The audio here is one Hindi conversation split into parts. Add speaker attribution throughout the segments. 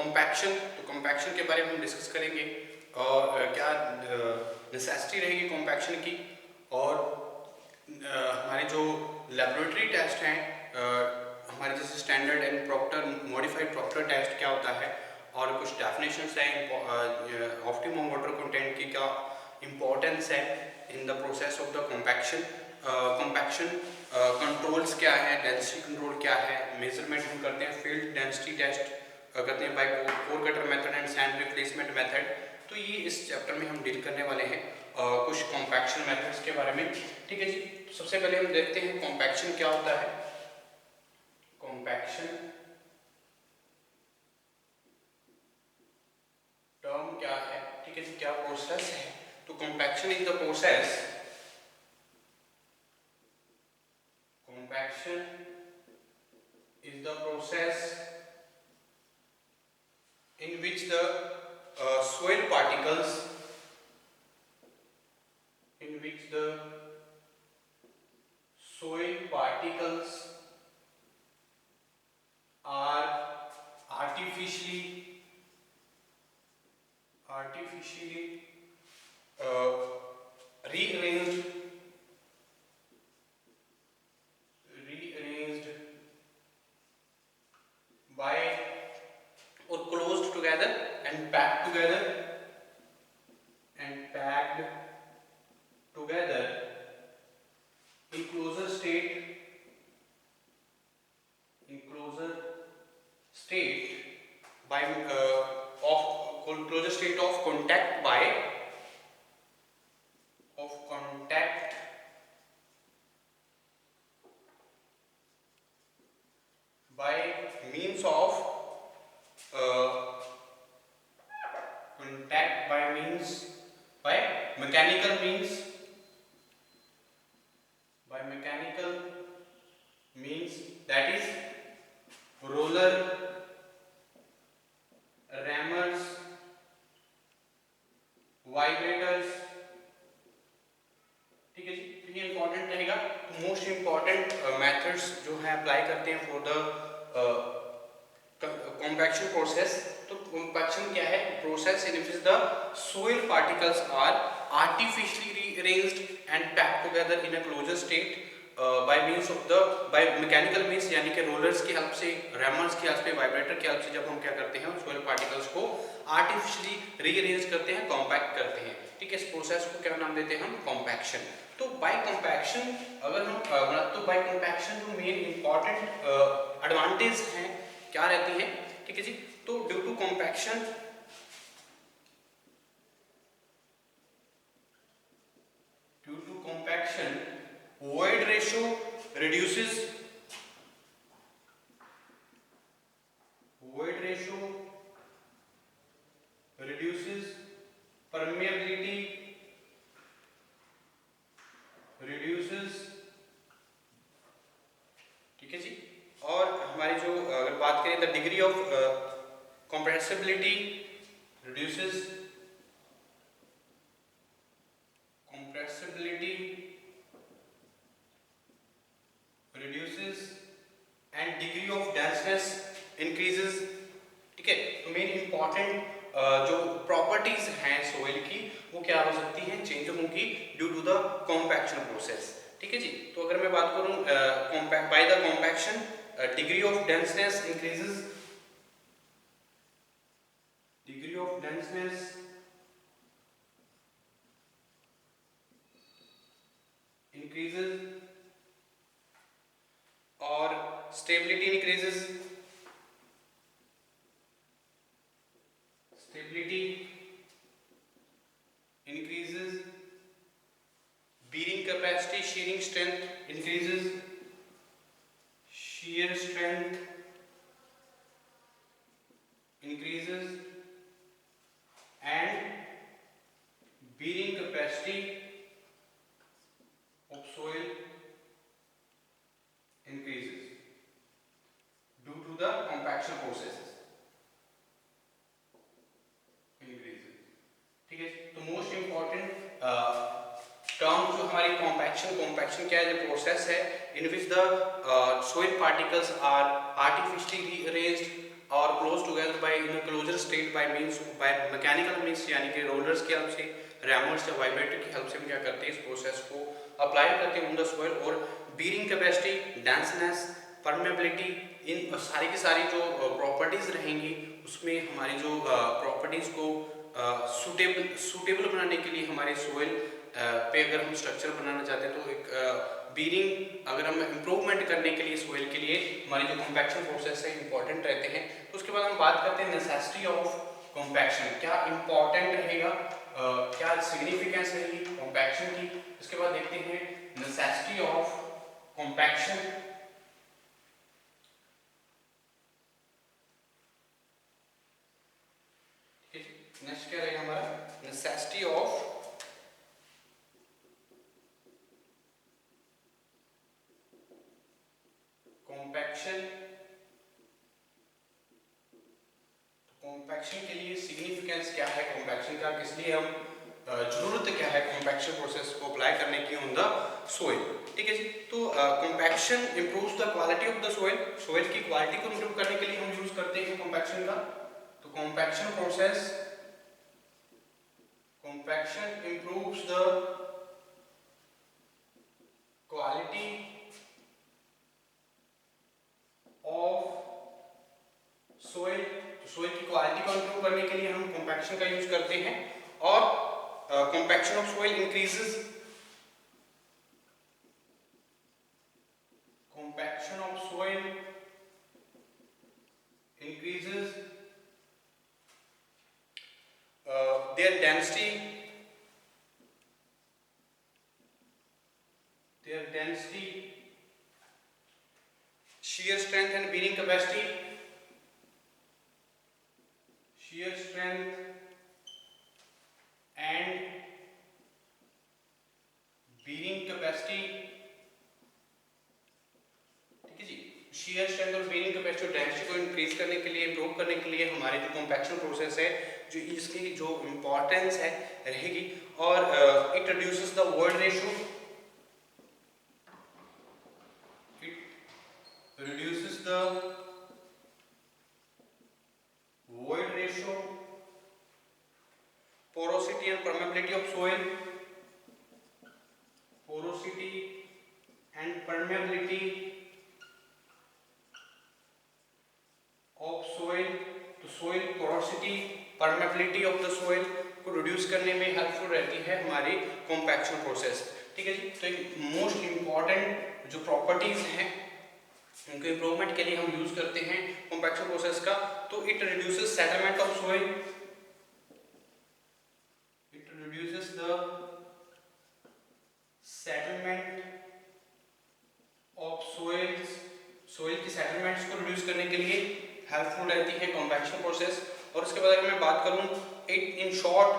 Speaker 1: कॉम्पैक्शन, तो कॉम्पैक्शन के बारे में हम डिस्कस करेंगे और क्या नेसेसिटी रहेगी कॉम्पैक्शन की, और हमारे जो लेबोरेटरी टेस्ट हैं, हमारे जैसे standard and Proctor modified Proctor test क्या होता है, और कुछ डेफिनेशंस हैं ऑप्टिमम वाटर कंटेंट की, क्या इम्पोर्टेंस है in the process of the compaction, compaction controls क्या है, डेंसिटी कंट्रोल क्या है, मेजरमेंट हम करते हैं, फील्ड डेंसिटी टेस्ट करते हैं by core cutter method and sand replacement method. तो ये इस चैप्टर में हम डील करने वाले हैं कुछ कॉम्पैक्शन मेथड्स के बारे में। ठीक है जी, सबसे पहले हम देखते हैं कॉम्पैक्शन क्या होता है। कॉम्पैक्शन टर्म क्या है, ठीक है जी, क्या प्रोसेस है। तो compaction is the process, compaction is the process in which the soil particles, in which the soil particles are artificially rearranged by or closed together and packed together in closer state by of closer state of contact by means of contact by mechanical means, that is roller, rammers, vibrators। ठीक है जी, तो ये इंपॉर्टेंट रहेगा। तो मोस्ट इंपॉर्टेंट मेथड्स जो है अप्लाई करते हैं फॉर द कॉम्पैक्शन प्रोसेस। तो कॉम्पैक्शन क्या है, process in which the soil particles are artificially rearranged and packed together in a closure state by means of the by mechanical means, यानी कि रोलर्स की हेल्प से, रैमर्स की हेल्प से, वाइब्रेटर की हेल्प से जब हम क्या करते हैं सोइल पार्टिकल्स को आर्टिफिशियली रीअरेंज करते हैं, कॉम्पैक्ट करते हैं। ठीक है, इस प्रोसेस को क्या नाम देते हैं हम, कॉम्पैक्शन। तो बाय कॉम्पैक्शन अगर हम तो बाय कॉम्पैक्शन जो मेन इंपॉर्टेंट एडवांटेज हैं क्या रहती है, ठीक है जी। तो due to compaction void ratio reduces, permeability reduces। ठीक है जी, और हमारी जो अगर बात करें the degree of compressibility reduces, and degree of denseness increases। ठीक है, तो मेन इंपॉर्टेंट जो प्रॉपर्टीज हैं सोइल की वो क्या हो सकती हैं, चेंज होंगी due to the compaction process. ठीक है जी, तो अगर मैं बात करूं by the compaction degree of denseness increases, और stability increases, bearing capacity, shearing strength increases, shear strength increases, and bearing capacity of soil increases due to the compaction processes increases। ठीक है, तो मोस्ट इंपॉर्टेंट टर्म जो हमारी कॉम्पैक्शन क्या है, प्रोसेस है in which the soil particles are artificially rearranged और close together by in closer state by means by mechanical means यानी कि रोलर्स की हेल्प से, रैमर्स या वाइब्रेटर की हेल्प से हम क्या करते हैं इस प्रोसेस को अप्लाई करते हैं ऑन द सॉइल। और बीरिंग कैपेसिटी, डेंसनेस, परमेबिलिटी, इन सारी की सारी जो प्रॉपर्टीज रहेंगी उसमें हमारी जो प्रॉपर्टीज को सूटेबल बनाने के लिए हमारे सॉइल पे अगर हम स्ट्रक्चर बनाना चाहते हैं तो एक बीरिंग अगर हम इम्प्रूवमेंट करने के लिए सॉइल के लिए हमारी जो कॉम्पैक्शन प्रोसेस है इंपॉर्टेंट रहते हैं। तो उसके बाद हम बात करते हैं नेसेसिटी ऑफ कॉम्पैक्शन, क्या इंपॉर्टेंट रहेगा, क्या सिग्निफिकेंस रहेगी कॉम्पैक्शन की। उसके बाद देखते हैं नेसेसिटी ऑफ कॉम्पैक्शन। नेक्स्ट क्या रहेगा हमारा नेसेसिटी ऑफ कॉम्पैक्शन। कॉम्पैक्शन के लिए सिग्निफिकेंस क्या है कॉम्पैक्शन का, किस लिए हम जरूरत क्या है कॉम्पैक्शन प्रोसेस को अप्लाई करने की ऑन द सोइल। ठीक है जी। तो compaction improves the quality of the soil, soil की क्वालिटी को इंप्रूव करने के लिए हम यूज करते हैं कॉम्पैक्शन का। तो compaction process, compaction improves the quality of soil. Soil की क्वालिटी को इंप्रूव करने के लिए हम कॉम्पैक्शन का यूज करते हैं। और compaction of soil increases, compaction of soil increases their density, shear strength and bearing capacity, shear strength and bearing capacity। ठीक है जी। shear strength और bearing capacity और डेंसिटी को इंक्रीज करने के लिए, इंप्रूव करने के लिए हमारे जो कॉम्पैक्शन प्रोसेस है जो इसकी जो इंपॉर्टेंस है रहेगी। और it reduces the void ratio, it reduces the void ratio, porosity and permeability of soil, porosity and permeability of soil। तो soil porosity, permeability of the soil को रिड्यूस करने में हेल्पफुल रहती है हमारी कॉम्पैक्शन प्रोसेस। ठीक है जी। तो एक मोस्ट इंपॉर्टेंट जो प्रॉपर्टीज हैं उनको इंप्रूवमेंट के लिए हम यूज करते हैं कॉम्पैक्शन प्रोसेस का। तो it reduces settlement of soil, it reduces the settlement of soils, soil की सेटलमेंट्स को रिड्यूस करने के लिए हेल्पफुल रहती है कॉम्पैक्शन प्रोसेस। और उसके बाद अगर मैं बात करूं, it in short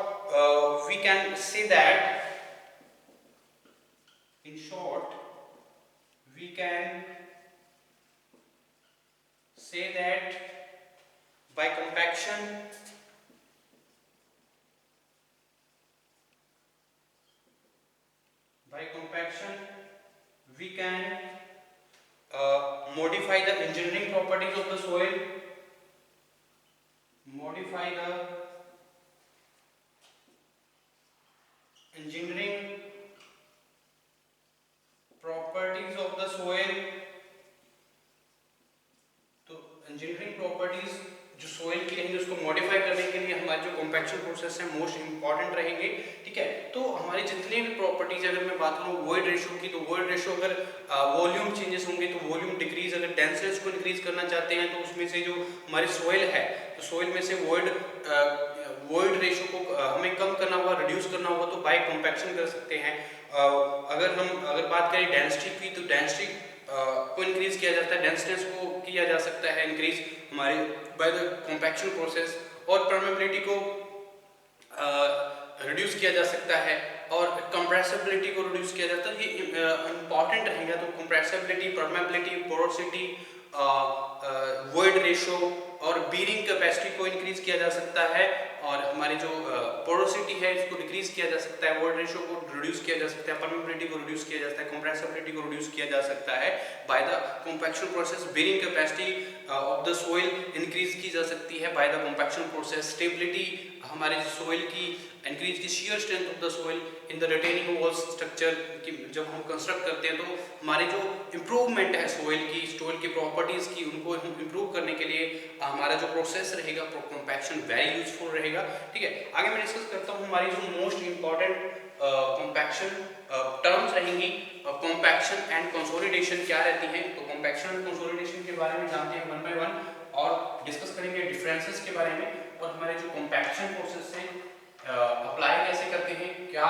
Speaker 1: we can say that, in short we can say that by compaction we can modify the engineering properties of the soil, modify the engineering properties of the soil। Engineering properties जो सोइल की रहेंगी उसको मॉडिफाई करने के लिए हमारे जो कॉम्पैक्शन प्रोसेस है मोस्ट इंपॉर्टेंट रहेंगे। ठीक है। तो हमारी जितनी भी प्रॉपर्टीज, अगर मैं बात करूँ वॉइड रेशियो की, तो वॉइड रेशियो अगर वॉल्यूम चेंजेस होंगे तो वॉल्यूम डिक्रीज, अगर डेंसनेस को इंक्रीज करना चाहते हैं तो उसमें से जो हमारी सोइल है तो सोइल में से वॉइड रेशियो को हमें कम करना होगा, रिड्यूस करना होगा, तो बाय कॉम्पैक्शन कर सकते हैं। अगर बात करें डेंसिटी की, तो डेंसिटी को इंक्रीज किया जाता है, डेंसनेस को किया जा सकता है इंक्रीज हमारे बाय द कॉम्पैक्शन प्रोसेस। और परमेबिलिटी को रिड्यूस किया जा सकता है और कंप्रेसिबिलिटी को रिड्यूस किया जाता है। ये इंपॉर्टेंट रहेगा। तो compressibility, permeability, porosity, void ratio और बीरिंग कैपेसिटी को इंक्रीज किया जा सकता है। और हमारी जो पोरोसिटी है इसको डिक्रीज किया जा सकता है, वॉइड रेशियो को रिड्यूस किया जा सकता है, परमेबिलिटी को रिड्यूस किया जा सकता है, कंप्रेसिबिलिटी को रिड्यूस किया जा सकता है by the compaction process. Bearing capacity of the soil increase की जा सकती है by the compaction process. Stability हमारे सोइल की इंक्रीज की, shear strength of the soil in the retaining wall structure की जब हम कंस्ट्रक्ट करते हैं तो हमारी जो इम्प्रूवमेंट है सोइल की प्रॉपर्टीज की, उनको हम इम्प्रूव करने के लिए हमारा जो प्रोसेस रहेगा कॉम्पैक्शन वेरी यूजफुल रहेगा। ठीक है, आगे मैं डिस्कस करता हूँ हमारी जो मोस्ट इंपॉर्टेंट कॉम्पैक्शन टर्म्स रहेंगी। कॉम्पैक्शन एंड कंसोलिडेशन क्या रहती हैं, तो कॉम्पैक्शन एंड कंसोलिडेशन के बारे में जानते हैं वन बाय वन और डिस्कस करेंगे डिफरेंसेस के बारे में और हमारे जो कॉम्पैक्शन प्रोसेस से अप्लाई कैसे करते हैं, क्या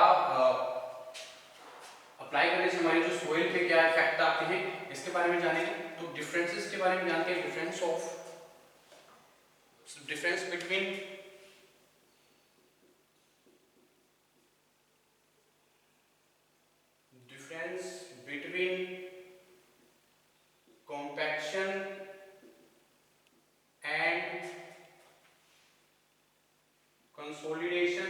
Speaker 1: अप्लाई करने से हमारी जो सोइल पे क्या इफेक्ट आते हैं, इसके बारे में जानेंगे। तो डिफरेंसेस के बारे में जानते हैं, difference between compaction and consolidation।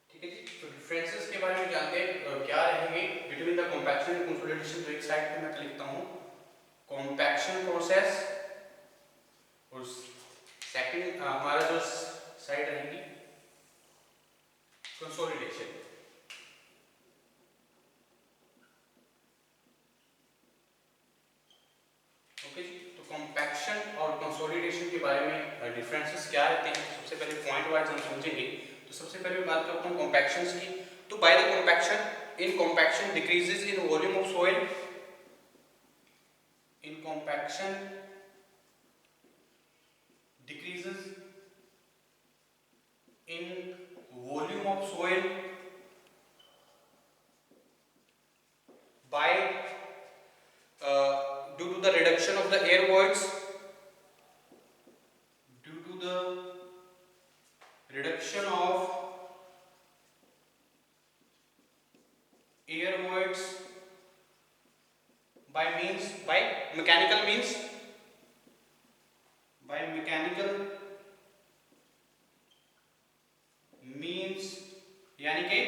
Speaker 1: ठीक है जी, तो डिफरेंसेस के बारे में जानते हैं क्या रहेंगे between the compaction and consolidation। तो एक साइड पे मैं लिखता हूँ compaction प्रोसेस और सेकंड हमारा जो साइड रहेगी कंसोलिडेशन। ओके जी, तो कॉम्पैक्शन और कंसोलिडेशन के बारे में डिफरेंसेस क्या रहते हैं, सबसे पहले पॉइंट वाइज हम समझेंगे। तो सबसे पहले मैं बात करता हूँ कॉम्पैक्शंस की। तो by the compaction, in compaction decreases in volume of soil, in compaction decreases in volume of soil by due to the reduction of the air voids, due to the reduction of air voids by mechanical means, यानी कि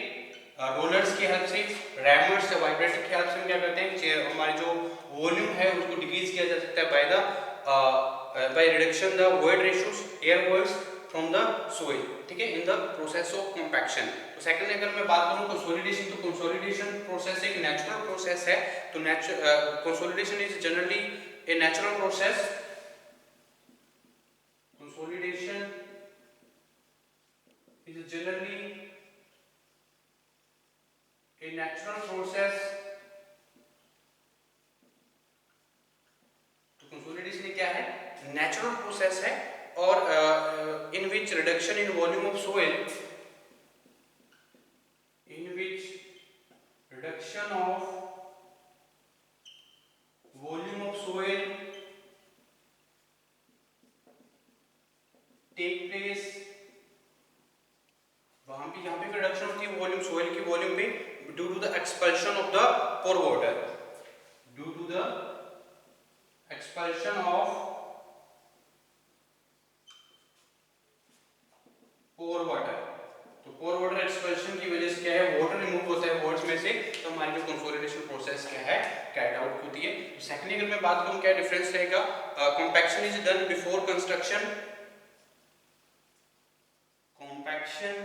Speaker 1: रोलर्स की हेल्प से, रैमर्स या वाइब्रेटर की हेल्प से हम क्या करते हैं, हमारी जो वॉल्यूम है उसको डिक्रीज किया जा सकता है by reduction the void ratios, air voids from the soil. ठीक है, in the process of compaction. तो सेकंड अगर मैं बात करूं कंसोलिडेशन, तो कंसोलिडेशन प्रोसेस एक नेचुरल प्रोसेस है। तो consolidation is generally a natural process. Consolidation is generally a natural process। तो कंसोलिडेशन क्या है, नेचुरल प्रोसेस है और in which reduction in volume of soil, in which reduction of volume of soil take place. वहां पे यहाँ पे रिडक्शन होती है वॉल्यूम, सोइल की वॉल्यूम पे due to the expulsion of the pore water, due to the expulsion of pore water। तो pore water expulsion की वजह से क्या है, वाटर रिमूव होता है वॉल्स में से, तो हमारी जो कंसोलिडेशन प्रोसेस क्या है, कैरिड आउट होती है। तो सेकंड अगर मैं बात करूं क्या डिफरेंस रहेगा, compaction is done before construction, compaction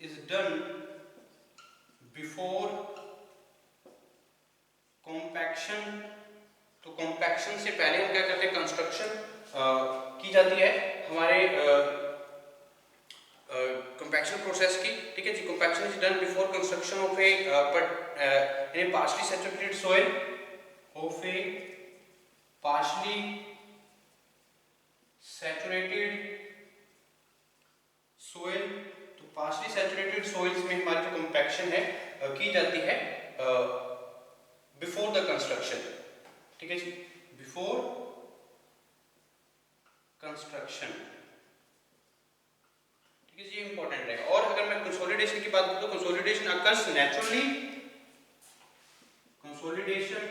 Speaker 1: is done before compaction. तो कॉम्पैक्शन से पहले हम क्या करते हैं, कंस्ट्रक्शन की जाती है हमारे कॉम्पैक्शन प्रोसेस की। ठीक है जी, compaction is done before construction of a partially saturated soil, of a partially saturated soil. तो पार्शली सैचुरेटेड सोइल्स में हमारी जो कॉम्पैक्शन है की जाती है बिफोर द कंस्ट्रक्शन। ठीक है जी, बिफोर कंस्ट्रक्शन। ठीक है जी, ये इंपॉर्टेंट है। और अगर मैं कंसोलिडेशन की बात करूं तो consolidation occurs naturally, consolidation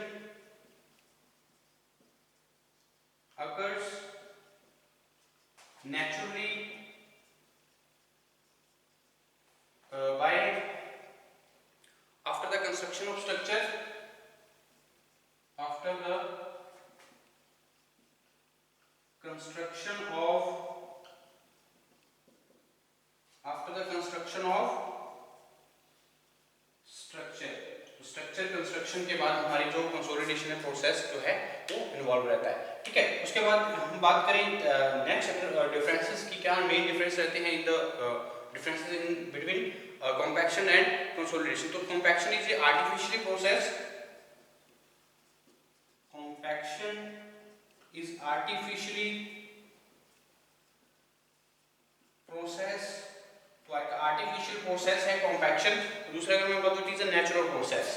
Speaker 1: occurs naturally by after the construction of structure, after the construction of structure construction के बाद हमारी जो कंसोलिडेशन प्रोसेस जो है वो इन्वॉल्व रहता है। ठीक है, उसके बाद हम बात करें नेक्स्ट चैप्टर डिफरेंसेस की, क्या मेन डिफरेंस रहते हैं in the differences in between compaction and consolidation. तो compaction is a artificially process, compaction is artificially process, तो एक आर्टिफिशियल प्रोसेस है कॉम्पैक्शन। दूसरा अगर मैं बताऊं, it is a natural process,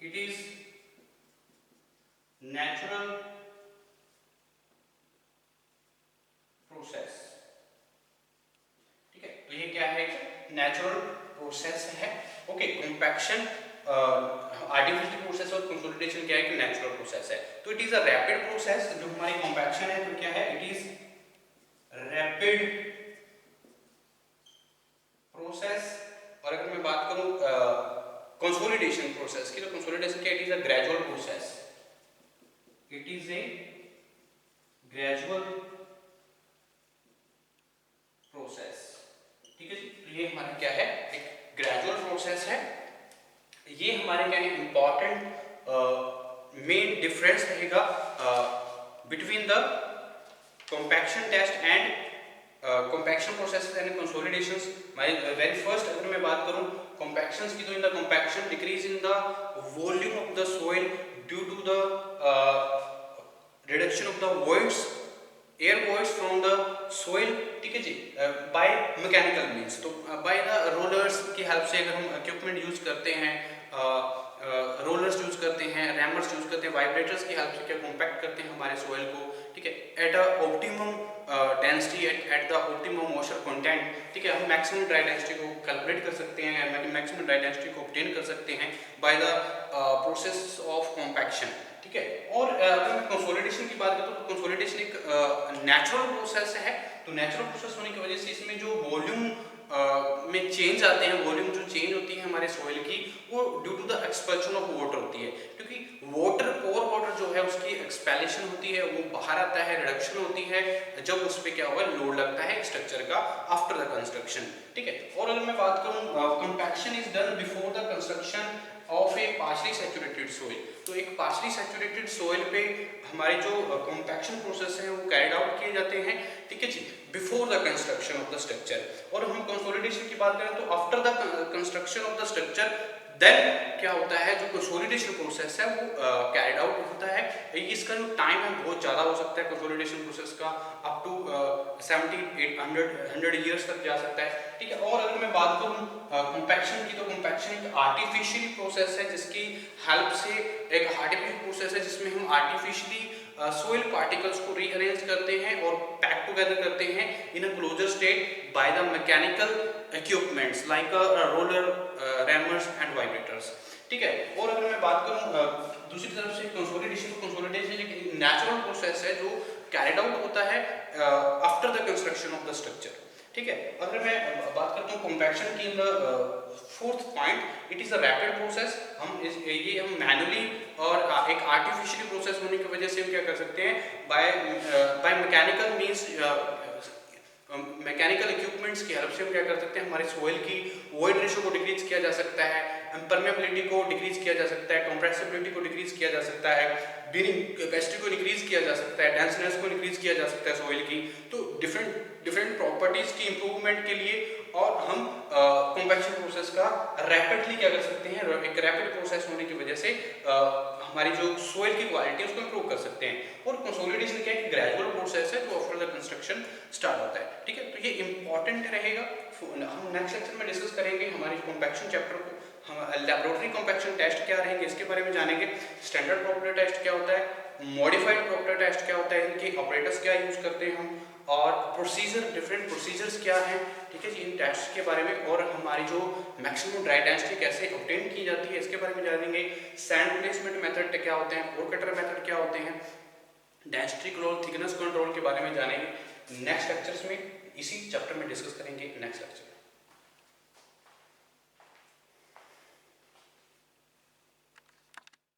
Speaker 1: it is natural process. ठीक है, तो ये क्या है, नेचुरल प्रोसेस है। ओके, कॉम्पैक्शन आर्टिफिशियल प्रोसेस और कंसोलिडेशन क्या है कि नेचुरल प्रोसेस है। तो it is a rapid process. जो हमारी कॉम्पैक्शन है तो क्या है, इट इज रैपिड प्रोसेस। और अगर मैं बात करूं कंसोलिडेशन प्रोसेस की, तो कंसोलिडेशन क्या, it is a gradual process, it is a gradual process. ठीक है जी, तो ये हमारा क्या है, एक ग्रेजुअल प्रोसेस है। ये हमारे क्या है इंपॉर्टेंट मेन डिफरेंस रहेगा between the compaction test and compaction process and consolidations. Very first अगर मैं बात करूं कॉम्पैक्शंस की, तो in the compaction decrease in the volume of the soil due to the reduction of the voids, air voids from the soil. ठीक है जी, बाय मैकेनिकल मींस। तो बाय द रोलर्स की हेल्प से अगर हम इक्विपमेंट यूज करते हैं, रोलर्स यूज करते हैं, रैमर्स यूज करते हैं, वाइब्रेटर्स की हेल्प से क्या कॉम्पैक्ट करते हैं हमारे सोइल को। ठीक है, at a optimum density, at the optimum moisture content. ठीक है, हम मैक्सिमम ड्राई डेंसिटी को कैलकुलेट कर सकते हैं, मैक्सिमम ड्राई डेंसिटी को ऑब्टेन कर सकते हैं by the process of compaction. ठीक है, और अगर मैं कंसोलिडेशन की बात करूं तो कंसोलिडेशन एक नेचुरल प्रोसेस है। तो नेचुरल प्रोसेस होने की वजह से इसमें जो वॉल्यूम में चेंज आते हैं, वॉल्यूम जो चेंज होती है हमारे सॉइल की, वो due to the expulsion of water होती है। क्योंकि वाटर, पोर वाटर जो है उसकी एक्सपेलेशन होती है, वो बाहर आता है, रिडक्शन होती है जब उस पर क्या होगा, लोड लगता है स्ट्रक्चर का आफ्टर द कंस्ट्रक्शन। ठीक है, और अगर मैं बात करूं compaction is done before the construction of a partially saturated soil. तो एक पार्शली सैचुरेटेड सोइल पे हमारे जो कंपैक्शन प्रोसेस है वो कैरिड आउट किए जाते हैं। ठीक है जी, before the construction of the structure. और हम कंसोलिडेशन की बात करें तो after the construction of the structure, then क्या होता है, जो कंसोलिडेशन प्रोसेस है वो कैरिड आउट होता है। इसका जो टाइम है बहुत ज़्यादा हो सकता है, कंसोलिडेशन प्रोसेस का अप टू 70-100 ईयर्स तक जा सकता है। ठीक है, और अगर मैं बात करूं कॉम्पैक्शन की, तो कॉम्पैक्शन एक आर्टिफिशियली प्रोसेस है जिसकी हेल्प से, एक आर्टिफिशियल प्रोसेस है जिसमें हम आर्टिफिशियली सोइल पार्टिकल्स को रीअरेंज करते हैं और पैक टुगेदर करते हैं in a closer state by the mechanical equipments like roller, rammers and vibrators. ठीक है, और अगर मैं बात करूं दूसरी तरफ से कंसोलिडेशन एक नेचुरल प्रोसेस है जो कैरिड आउट होता है after the construction of the structure. ठीक है, अगर मैं बात करता हूँ कॉम्पैक्शन की, in the fourth point, it is a rapid process. ये हम मैनुअली और एक आर्टिफिशियल प्रोसेस होने की वजह से हम क्या कर सकते हैं, bye mechanical means, mechanical equipments की हेल्प से हम क्या कर सकते हैं, हमारे सोइल की वॉइड रेशियो को डिक्रीज किया जा सकता है, परमेबिलिटी को डिक्रीज किया जा सकता है, कंप्रेसिबिलिटी को डिक्रीज किया जा सकता है, बीरिंग कैपेसिटी को डिक्रीज किया जा सकता है, डेंसनेस को डिक्रीज किया जा सकता है सोइल की। तो डिफरेंट प्रॉपर्टीज की इंप्रूवमेंट के लिए और हम कॉम्पैक्शन प्रोसेस का रैपिडली क्या कर सकते हैं, एक रैपिड प्रोसेस होने की वजह से हमारी जो सोइल की क्वालिटी है उसको इंप्रूव कर सकते हैं। और कंसोलिडेशन क्या है, ग्रेजुअल प्रोसेस है जो आफ्टर द कंस्ट्रक्शन स्टार्ट होता है। ठीक है, तो ये इंपॉर्टेंट रहेगा। हम नेक्स्ट लेक्चर में डिस्कस करेंगे हमारे कॉम्पैक्शन चैप्टर को, हम लेबोरेटरी कॉम्पैक्शन टेस्ट क्या रहेंगे इसके बारे में जानेंगे, स्टैंडर्ड प्रोपेलर टेस्ट क्या होता है, मॉडिफाइड प्रोपेलर टेस्ट क्या होता है, इनके ऑपरेटर्स क्या यूज करते हैं हम, और प्रोसीजर, डिफरेंट प्रोसीजर्स क्या हैं। ठीक है जी, इन टेस्ट के बारे में, और हमारी जो मैक्सिमम ड्राई डेंसिटी कैसे ऑब्टेन की जाती है इसके बारे में जानेंगे। सैंड प्लेसमेंट मेथड क्या होते हैं, पोर कटर मेथड क्या होते हैं, डेंसिटी कंट्रोल, थिकनेस कंट्रोल के बारे में जानेंगे नेक्स्ट लेक्चर्स में, इसी चैप्टर में डिस्कस करेंगे नेक्स्ट लेक्चर।